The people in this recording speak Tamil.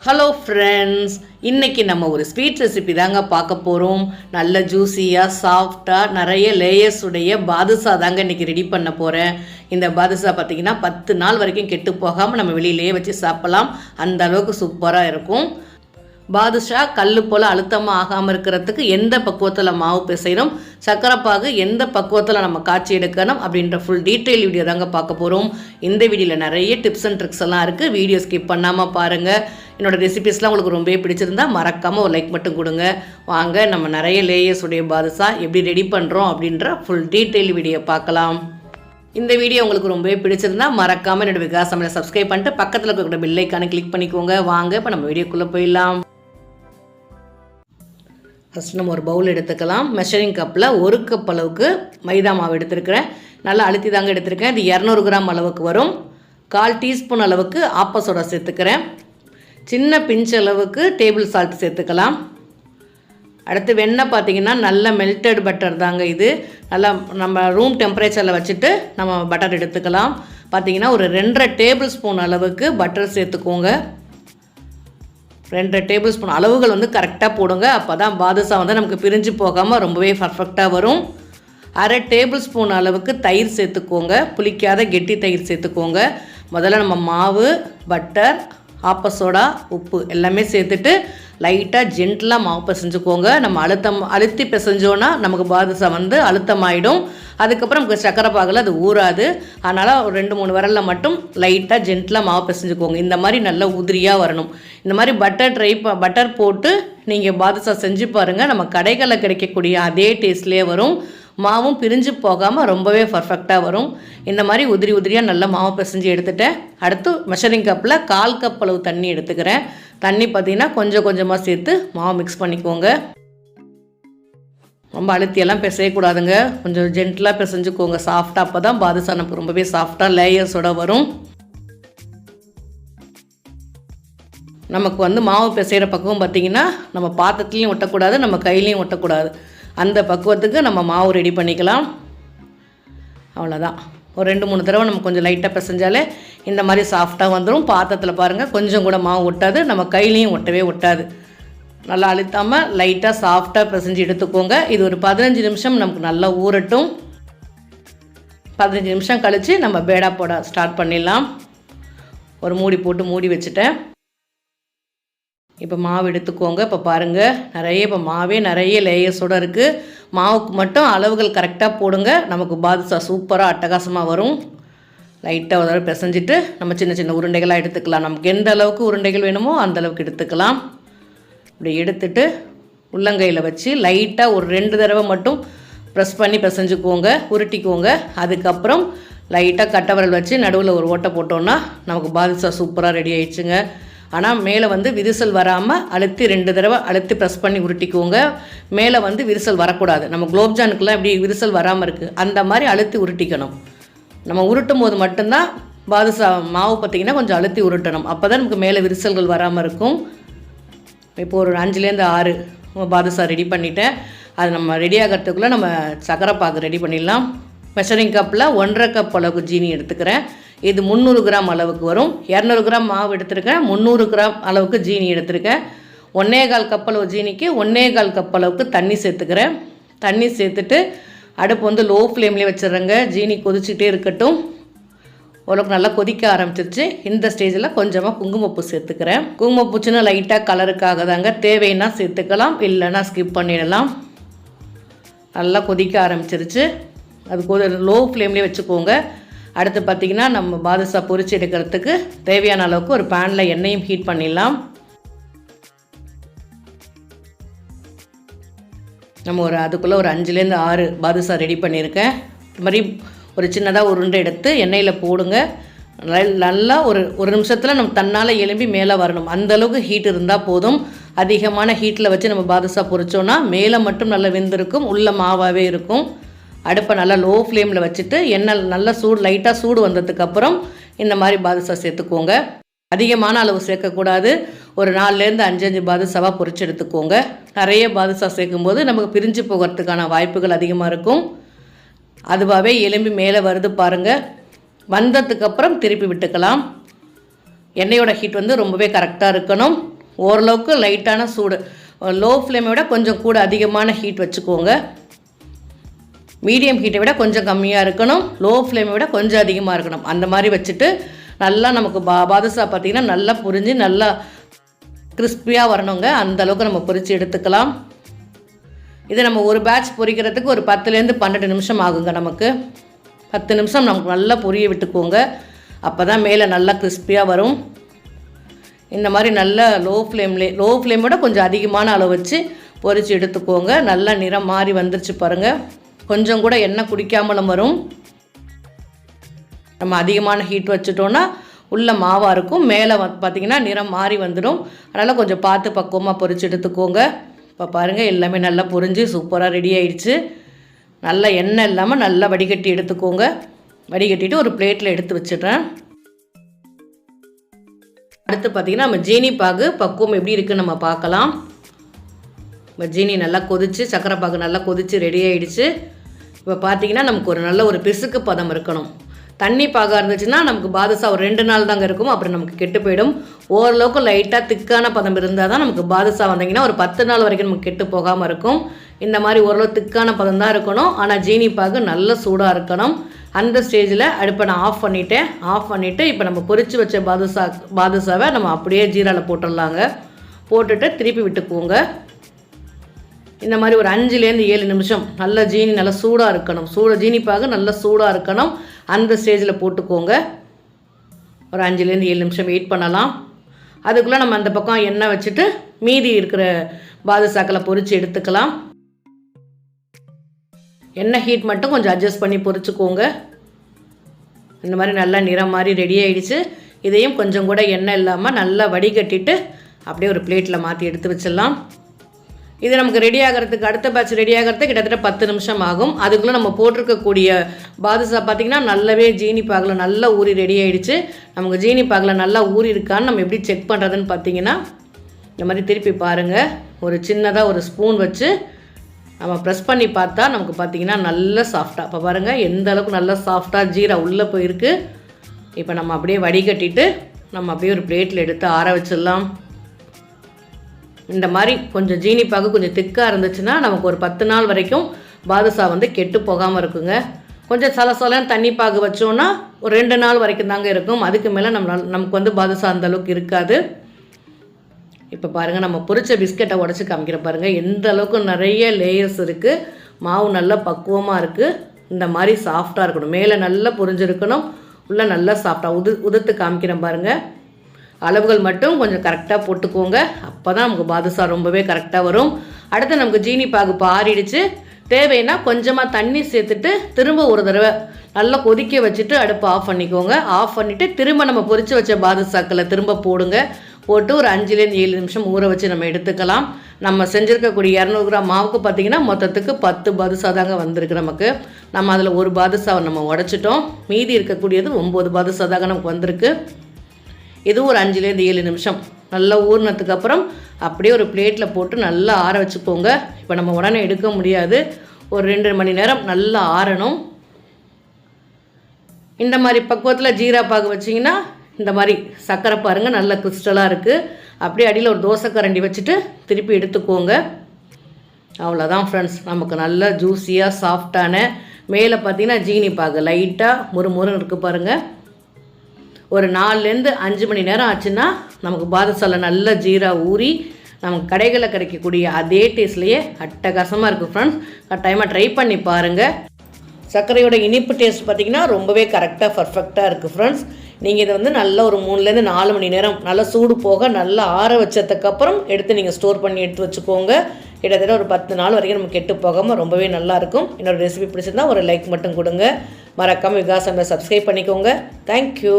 ஹலோ ஃப்ரெண்ட்ஸ், இன்றைக்கி நம்ம ஒரு ஸ்வீட் ரெசிபி தாங்க பார்க்க போகிறோம். நல்ல ஜூஸியாக சாஃப்டாக நிறைய லேயர்ஸ் உடைய பாதுஷா தாங்க இன்றைக்கி ரெடி பண்ண போகிறேன். இந்த பாதுஷா பார்த்திங்கன்னா 10 நாள் வரைக்கும் கெட்டு போகாமல் நம்ம வெளியிலேயே வச்சு சாப்பிட்லாம். அந்த அளவுக்கு சூப்பராக இருக்கும். பாதுஷா கல் போல் அழுத்தமாக ஆகாமல் இருக்கிறதுக்கு எந்த பக்குவத்தில் மாவு பிசையணும், சக்கரைப்பாகு எந்த பக்குவத்தில் நம்ம காய்ச்சி எடுக்கணும் அப்படின்ற ஃபுல் டீட்டெயில் வீடியோ தாங்க பார்க்க போகிறோம். இந்த வீடியோவில் நிறைய டிப்ஸ் அண்ட் ட்ரிக்ஸ் எல்லாம் இருக்குது. வீடியோ ஸ்கிப் பண்ணாமல் பாருங்கள். என்னோடய ரெசிபிஸ்லாம் உங்களுக்கு ரொம்பவே பிடிச்சிருந்தா மறக்காமல் ஒரு லைக் மட்டும் கொடுங்க. வாங்க நம்ம நிறைய லேயர்ஸ் உடைய பாதுஷா எப்படி ரெடி பண்ணுறோம் அப்படின்ற ஃபுல் டீட்டெயில் வீடியோ பார்க்கலாம். இந்த வீடியோ உங்களுக்கு ரொம்பவே பிடிச்சிருந்தா மறக்காமல் என்னோடய விகாஸ் சமையலை சப்ஸ்கிரைப் பண்ணிட்டு பக்கத்தில் இருக்கிற பெல் ஐக்கானை கிளிக் பண்ணிக்கோங்க. வாங்க இப்போ நம்ம வீடியோக்குள்ளே போயிடலாம். ஃபஸ்ட் நம்ம ஒரு பவுல் எடுத்துக்கலாம். மெஷரிங் கப்பில் 1 கப் அளவுக்கு மைதா மாவு எடுத்துருக்கிறேன். நல்லா அழுத்தி தாங்க எடுத்துருக்கேன். இது 200 கிராம் அளவுக்கு வரும். 1/4 டீஸ்பூன் அளவுக்கு ஆப்ப சோடா சேர்த்துக்கிறேன். சின்ன பிஞ்ச் அளவுக்கு டேபிள் சால்ட் சேர்த்துக்கலாம். அடுத்து வெண்ணெய் பார்த்திங்கன்னா நல்ல மெல்டட் பட்டர் தாங்க. இது நல்லா நம்ம ரூம் டெம்பரேச்சரில் வச்சுட்டு நம்ம பட்டர் எடுத்துக்கலாம். பார்த்திங்கன்னா ஒரு 2.5 டேபிள் ஸ்பூன் அளவுக்கு பட்டர் சேர்த்துக்கோங்க. 2 டேபிள் ஸ்பூன் அளவுகள் கரெக்டாக போடுங்க. அப்போ தான் பாதுஷா நமக்கு பிரிஞ்சு போகாமல் ரொம்பவே பர்ஃபெக்டாக வரும். 1/2 டேபிள் ஸ்பூன் அளவுக்கு தயிர் சேர்த்துக்கோங்க. புளிக்காத கெட்டி தயிர் சேர்த்துக்கோங்க. முதல்ல நம்ம மாவு, பட்டர், ஆப்ப சோடா, உப்பு எல்லாமே சேர்த்துட்டு லைட்டாக ஜென்டலாக மாவு பிசைஞ்சுக்கோங்க. நம்ம அழுத்தி பிசைஞ்சோன்னா நமக்கு பாதுஷா அழுத்தமாயிடும். அதுக்கப்புறம் நமக்கு சக்கரை பாகில் அது ஊறாது. அதனால் ஒரு 2-3 விரலில் மட்டும் லைட்டாக ஜென்டலாக மாவு பிசைஞ்சுக்கோங்க. இந்த மாதிரி நல்லா உதிரியாக வரணும். இந்த மாதிரி பட்டர் போட்டு நீங்கள் பாதுஷா செஞ்சு பாருங்கள். நம்ம கடைகளில் கிடைக்கக்கூடிய அதே டேஸ்ட்லேயே வரும். மாவும் பிரிஞ்சு போகாமல் ரொம்பவே பர்ஃபெக்டாக வரும். இந்த மாதிரி உதிரியாக நல்லா மாவு பிசைஞ்சு எடுத்துட்டேன். அடுத்து மெஷரிங் கப்பில் 1/4 கப் அளவு தண்ணி எடுத்துக்கிறேன். தண்ணி பார்த்திங்கன்னா கொஞ்சம் கொஞ்சமாக சேர்த்து மாவு மிக்ஸ் பண்ணிக்கோங்க. ரொம்ப அழுத்தியெல்லாம் பிசையக்கூடாதுங்க. கொஞ்சம் ஜென்டலாக பிசைஞ்சுக்கோங்க சாஃப்டாக. அப்போ தான் பாதுஷா நமக்கு ரொம்பவே சாஃப்டாக லேயர்ஸோடு வரும். நமக்கு மாவு பிசைகிற பக்குவம் பார்த்திங்கன்னா நம்ம பாத்திரத்துலேயும் ஒட்டக்கூடாது, நம்ம கையிலையும் ஒட்டக்கூடாது. அந்த பக்குவத்துக்கு நம்ம மாவு ரெடி பண்ணிக்கலாம். அவ்வளோதான். ஒரு 2-3 தடவை நம்ம கொஞ்சம் லைட்டாக பிசைஞ்சாலே இந்த மாதிரி சாஃப்டாக வந்துடும். பாத்திரத்தில் பாருங்கள் கொஞ்சம் கூட மாவு ஒட்டாது, நம்ம கையிலையும் ஒட்டவே ஒட்டாது. நல்லா அழுத்தாமல் லைட்டாக சாஃப்டாக பிசைஞ்சு எடுத்துக்கோங்க. இது ஒரு 15 நிமிஷம் நமக்கு நல்லா ஊறட்டும். 15 நிமிஷம் கழித்து நம்ம பேடா போட ஸ்டார்ட் பண்ணிடலாம். ஒரு மூடி போட்டு மூடி வச்சுட்டேன். இப்போ மாவு எடுத்துக்கோங்க. இப்போ பாருங்கள் இப்போ மாவே நிறைய லேயர்ஸோடு இருக்குது. மாவுக்கு மட்டும் அளவுகள் கரெக்டாக போடுங்க. நமக்கு பாதுஷா சூப்பராக அட்டகாசமாக வரும். லைட்டாக ஒரு தடவை பிசைஞ்சிட்டு நம்ம சின்ன சின்ன உருண்டைகளாக எடுத்துக்கலாம். நமக்கு எந்த அளவுக்கு உருண்டைகள் வேணுமோ அந்த அளவுக்கு எடுத்துக்கலாம். இப்படி எடுத்துட்டு உள்ளங்கையில் வச்சு லைட்டாக ஒரு 2 தடவை மட்டும் ப்ரெஸ் பண்ணி பிசைஞ்சுக்கோங்க, உருட்டிக்கோங்க. அதுக்கப்புறம் லைட்டாக கட்டை விரல் வச்சு நடுவில் ஒரு ஓட்டை போட்டோன்னா நமக்கு பாதுஷா சூப்பராக ரெடி ஆயிடுச்சுங்க. ஆனால் மேலே விரிசல் வராமல் அழுத்தி 2 தடவை அழுத்தி ப்ரெஸ் பண்ணி உருட்டிக்கோங்க. மேலே விரிசல் வரக்கூடாது. நம்ம குலோப்ஜானுக்குலாம் இப்படி விரிசல் வராமல் இருக்குது, அந்த மாதிரி அழுத்தி உருட்டிக்கணும். நம்ம உருட்டும் போது மட்டும்தான் பாதுஷா மாவு பார்த்திங்கன்னா கொஞ்சம் அழுத்தி உருட்டணும். அப்போ தான் நமக்கு மேலே விரிசல்கள் வராமல் இருக்கும். இப்போ ஒரு 5-6 பாதுஷா ரெடி பண்ணிவிட்டேன். அது நம்ம ரெடி ஆகிறதுக்குள்ளே நம்ம சக்கரை பாகு ரெடி பண்ணிடலாம். மெஷரிங் கப்பில் 1.5 கப் அளவுக்கு ஜீனி எடுத்துக்கிறேன். இது 300 கிராம் அளவுக்கு வரும். 200 கிராம் மாவு எடுத்துருக்கேன். 300 கிராம் அளவுக்கு ஜீனி எடுத்துருக்கேன். 1.25 கப் அளவு ஜீனிக்கு 1.25 கப் அளவுக்கு தண்ணி சேர்த்துக்கிறேன். தண்ணி சேர்த்துட்டு அடுப்பு லோ ஃப்ளேம்லேயே வச்சிடுறேங்க. ஜீனி கொதிச்சுட்டே இருக்கட்டும். ஓரளவுக்கு நல்லா கொதிக்க ஆரம்பிச்சிருச்சு. இந்த ஸ்டேஜில் கொஞ்சமாக குங்குமப்பூ சேர்த்துக்கிறேன். குங்குமப்பூ சின்ன லைட்டாக கலருக்காக தாங்க, தேவைன்னா சேர்த்துக்கலாம், இல்லைன்னா ஸ்கிப் பண்ணிடலாம். நல்லா கொதிக்க ஆரம்பிச்சிருச்சு. அது லோ ஃப்ளேம்லேயே வச்சுக்கோங்க. அடுத்து பார்த்திங்கன்னா நம்ம பாதுஷா பொரிச்சு எடுக்கிறதுக்கு தேவையான அளவுக்கு ஒரு பேனில் எண்ணெயும் ஹீட் பண்ணிடலாம். நம்ம அதுக்குள்ளே ஒரு 5-6 பாதுஷா ரெடி பண்ணியிருக்கேன். இது மாதிரி ஒரு சின்னதாக உருண்டை எடுத்து எண்ணெயில் போடுங்க. நல்லா ஒரு நிமிஷத்தில் நம்ம தன்னால் எலும்பி மேலே வரணும். அந்தளவுக்கு ஹீட் இருந்தால் போதும். அதிகமான ஹீட்டில் வச்சு நம்ம பாதுஷா பொரிச்சோன்னா மேலே மட்டும் நல்லா வெந்திருக்கும், உள்ள மாவாகவே இருக்கும். அடுப்பை நல்லா லோ ஃப்ளேமில் வச்சுட்டு எண்ணெய் நல்லா லைட்டாக சூடு வந்ததுக்கப்புறம் இந்த மாதிரி பாதுஷா சேர்த்துக்கோங்க. அதிகமான அளவு சேர்க்கக்கூடாது. ஒரு 4-5 பாதுஷாவாக பொரிச்சு எடுத்துக்கோங்க. நிறைய பாதுஷா சேர்க்கும்போது நமக்கு பிரிஞ்சு போகிறதுக்கான வாய்ப்புகள் அதிகமாக இருக்கும். அதுவாகவே எலும்பி மேலே வருது பாருங்கள். வந்ததுக்கப்புறம் திருப்பி விட்டுக்கலாம். எண்ணெயோட ஹீட் ரொம்பவே கரெக்டாக இருக்கணும். ஓரளவுக்கு லைட்டான சூடு, லோ ஃப்ளேமை விட கொஞ்சம் கூட அதிகமான ஹீட் வச்சுக்கோங்க. மீடியம் ஹீட்டை விட கொஞ்சம் கம்மியாக இருக்கணும், லோ ஃப்ளேமை விட கொஞ்சம் அதிகமாக இருக்கணும். அந்த மாதிரி வச்சுட்டு நல்லா நமக்கு பாதுஷா பார்த்திங்கன்னா நல்லா புரிஞ்சு நல்லா கிறிஸ்பியாக வரணுங்க. அந்தளவுக்கு நம்ம பொரித்து எடுத்துக்கலாம். இதை நம்ம ஒரு பேட்ச் பொரிக்கிறதுக்கு ஒரு 10லேருந்து 12 நிமிஷம் ஆகுங்க. நமக்கு 10 நிமிஷம் நமக்கு நல்லா பொரிய விட்டுக்கோங்க. அப்போ தான் மேலே நல்லா கிறிஸ்பியாக வரும். இந்த மாதிரி நல்லா லோ ஃப்ளேமோட கொஞ்சம் அதிகமான அளவு வச்சு பொரித்து எடுத்துக்கோங்க. நல்லா நிறம் மாறி வந்துருச்சு பாருங்கள். கொஞ்சம் கூட எண்ணெய் குடிக்காமலும் வரும். நம்ம அதிகமான ஹீட் வச்சுட்டோன்னா உள்ள மாவாக இருக்கும், மேலே பார்த்திங்கன்னா நிறம் மாறி வந்துடும். அதனால் கொஞ்சம் பார்த்து பக்குவமாக பொரித்து எடுத்துக்கோங்க. இப்போ பாருங்கள் எல்லாமே நல்லா பொரிஞ்சு சூப்பராக ரெடி ஆயிடுச்சு. நல்லா எண்ணெய் இல்லாமல் நல்லா வடிகட்டி எடுத்துக்கோங்க. வடிகட்டிட்டு ஒரு பிளேட்டில் எடுத்து வச்சிடுறேன். அடுத்து பார்த்திங்கன்னா நம்ம ஜீனி பாகு பக்குவம் எப்படி இருக்குன்னு நம்ம பார்க்கலாம். இப்போ ஜீனி நல்லா கொதிச்சு, சக்கரை பாகு நல்லா கொதிச்சு ரெடி ஆகிடுச்சு. இப்போ பார்த்திங்கன்னா நமக்கு ஒரு நல்ல ஒரு பிசுக்கு பதம் இருக்கணும். தண்ணி பாகாக இருந்துச்சுன்னா நமக்கு பாதுஷா ஒரு 2 நாள் தாங்க இருக்கும், அப்புறம் நமக்கு கெட்டு போயிடும். ஓரளவுக்கு லைட்டாக திக்கான பதம் இருந்தால் தான் நமக்கு பாதுஷா வந்தீங்கன்னா ஒரு 10 நாள் வரைக்கும் நமக்கு கெட்டு போகாமல் இருக்கும். இந்த மாதிரி ஓரளவு திக்கான பதம் தான் இருக்கணும். ஆனால் ஜீனி பாகு நல்ல சூடாக இருக்கணும். அந்த ஸ்டேஜில் அடுப்பை நான் ஆஃப் பண்ணிவிட்டு இப்போ நம்ம பொரித்து வச்ச பாதுஷாவை நம்ம அப்படியே ஜீராவில் போட்டுடலாங்க. போட்டுட்டு திருப்பி விட்டுக்குவோங்க. இந்த மாதிரி ஒரு 5லேருந்து 7 நிமிஷம் நல்லா ஜீனி நல்லா சூடாக இருக்கணும். ஜீனி பாகு நல்லா சூடாக இருக்கணும். அந்த ஸ்டேஜில் போட்டுக்கோங்க. ஒரு 5லேருந்து 7 நிமிஷம் வெயிட் பண்ணலாம். அதுக்குள்ளே நம்ம அந்த பக்கம் எண்ணெய் வச்சுட்டு மீதி இருக்கிற பாதுஷாக்களை பொரித்து எடுத்துக்கலாம். எண்ணெய் ஹீட் மட்டும் கொஞ்சம் அட்ஜஸ்ட் பண்ணி பொரிச்சுக்கோங்க. இந்த மாதிரி நல்லா நிறம் மாதிரி ரெடி ஆகிடுச்சு. இதையும் கொஞ்சம் கூட எண்ணெய் இல்லாமல் நல்லா வடிகட்டிட்டு அப்படியே ஒரு பிளேட்டில் மாற்றி எடுத்து வச்சிடலாம். இது நமக்கு ரெடி ஆகிறதுக்கு அடுத்த பேட்ச் ரெடி ஆகிறதுக்கு கிட்டத்தட்ட 10 நிமிஷம் ஆகும். அதுக்குள்ளே நம்ம போட்டிருக்கக்கூடிய பாதுஷா பார்த்திங்கன்னா நல்லாவே ஜீனி பாகில் நல்லா ஊறி ரெடி ஆகிடுச்சு. நமக்கு ஜீனி பாகில் நல்லா ஊறி இருக்கான்னு நம்ம எப்படி செக் பண்ணுறதுன்னு பார்த்தீங்கன்னா இந்த மாதிரி திருப்பி பாருங்கள். ஒரு சின்னதாக ஒரு ஸ்பூன் வச்சு நம்ம ப்ரெஸ் பண்ணி பார்த்தா நமக்கு பார்த்திங்கன்னா நல்லா சாஃப்டாக, இப்போ பாருங்கள் எந்த அளவுக்கு நல்லா சாஃப்டாக ஜீரா உள்ளே போயிருக்கு. இப்போ நம்ம அப்படியே வடிகட்டிட்டு நம்ம அப்படியே ஒரு பிளேட்டில் எடுத்து ஆற வச்சிடலாம். இந்த மாதிரி கொஞ்சம் ஜீனி பாகு கொஞ்சம் திக்காக இருந்துச்சுன்னா நமக்கு ஒரு 10 நாள் வரைக்கும் பாதுஷா கெட்டு போகாமல் இருக்குங்க. கொஞ்சம் சலசலன்னு தண்ணி பாகு வச்சோன்னா ஒரு 2 நாள் வரைக்கும் தாங்க இருக்கும். அதுக்கு மேலே நமக்கு பாதுஷா அந்தளவுக்கு இருக்காது. இப்போ பாருங்கள் நம்ம பொரிச்ச பிஸ்கெட்டை உடச்சி காமிக்கிற பாருங்கள் எந்த அளவுக்கு நிறைய லேயர்ஸ் இருக்குது. மாவு நல்லா பக்குவமாக இருக்குது. இந்த மாதிரி சாஃப்டாக இருக்கணும். மேலே நல்லா பொரிஞ்சிருக்கணும், உள்ளே நல்லா சாஃப்டாக உதுத்து காமிக்கிறேன் பாருங்கள். அளவுகள் மட்டும் கொஞ்சம் கரெக்டாக போட்டுக்கோங்க. அப்போ தான் நமக்கு பாதுஷா ரொம்பவே கரெக்டாக வரும். அடுத்து நமக்கு ஜீனி பாகு ஆறிடுச்சு. தேவைன்னா கொஞ்சமாக தண்ணி சேர்த்துட்டு திரும்ப ஒரு தடவை நல்லா கொதிக்க வச்சுட்டு அடுப்பை ஆஃப் பண்ணிக்கோங்க. ஆஃப் பண்ணிவிட்டு திரும்ப நம்ம பொரித்து வச்ச பாதுஷாக்களை திரும்ப போட்டு ஒரு 5லேருந்து 7 நிமிஷம் ஊற வச்சு நம்ம எடுத்துக்கலாம். நம்ம செஞ்சுருக்கக்கூடிய 200 கிராம் மாவுக்கு பார்த்திங்கன்னா மொத்தத்துக்கு 10 பாதுஷா தாங்க வந்திருக்கு நமக்கு. நம்ம அதில் ஒரு பாதுஷாவை நம்ம உடைச்சிட்டோம். மீதி இருக்கக்கூடியது 9 பாதுஷா தாங்க நமக்கு வந்திருக்கு. இதுவும் ஒரு 5லேருந்து 7 நிமிஷம் நல்லா ஊறினதுக்கப்புறம் அப்படியே ஒரு பிளேட்டில் போட்டு நல்லா ஆற வச்சுக்கோங்க. இப்போ நம்ம உடனே எடுக்க முடியாது, ஒரு 2 மணி நேரம் நல்லா ஆறணும். இந்த மாதிரி பக்குவத்தில் ஜீரா பாகு வச்சிங்கன்னா இந்த மாதிரி சர்க்கரை பாருங்கள் நல்ல கிறிஸ்டலாக இருக்குது. அப்படியே அடியில் ஒரு தோசை கரண்டி வச்சுட்டு திருப்பி எடுத்துக்கோங்க. அவ்வளோதான் ஃப்ரெண்ட்ஸ், நமக்கு நல்லா ஜூஸியாக சாஃப்டான மேலே பார்த்திங்கன்னா ஜீனி பாகு லைட்டாக முறுமுறுன்னு இருக்குது பாருங்கள். ஒரு 4லேருந்து 5 மணி நேரம் ஆச்சுன்னா நமக்கு பாதுஷாவில் நல்ல ஜீரா ஊறி நமக்கு கடைகளில் கிடைக்கக்கூடிய அதே டேஸ்ட்லேயே அட்டகாசமாக இருக்குது ஃப்ரெண்ட்ஸ். கட்டாயமாக ட்ரை பண்ணி பாருங்கள். சர்க்கரையோட இனிப்பு டேஸ்ட் பார்த்திங்கன்னா ரொம்பவே கரெக்டாக பர்ஃபெக்டாக இருக்குது ஃப்ரெண்ட்ஸ். நீங்கள் இதை நல்லா ஒரு 3லேருந்து 4 மணி நேரம் நல்லா சூடு போக நல்லா ஆற வச்சதுக்கப்புறம் எடுத்து நீங்கள் ஸ்டோர் பண்ணி எடுத்து வச்சுக்கோங்க. கிட்டத்தட்ட ஒரு 10 நாள் வரைக்கும் நம்ம கெட்டு போகாமல் ரொம்பவே நல்லாயிருக்கும். என்னோட ரெசிபி பிடிச்சிருந்தா ஒரு லைக் மட்டும் கொடுங்க. மறக்காமல் விகாஸ் சமையல் சப்ஸ்கிரைப் பண்ணிக்கோங்க. தேங்க்யூ.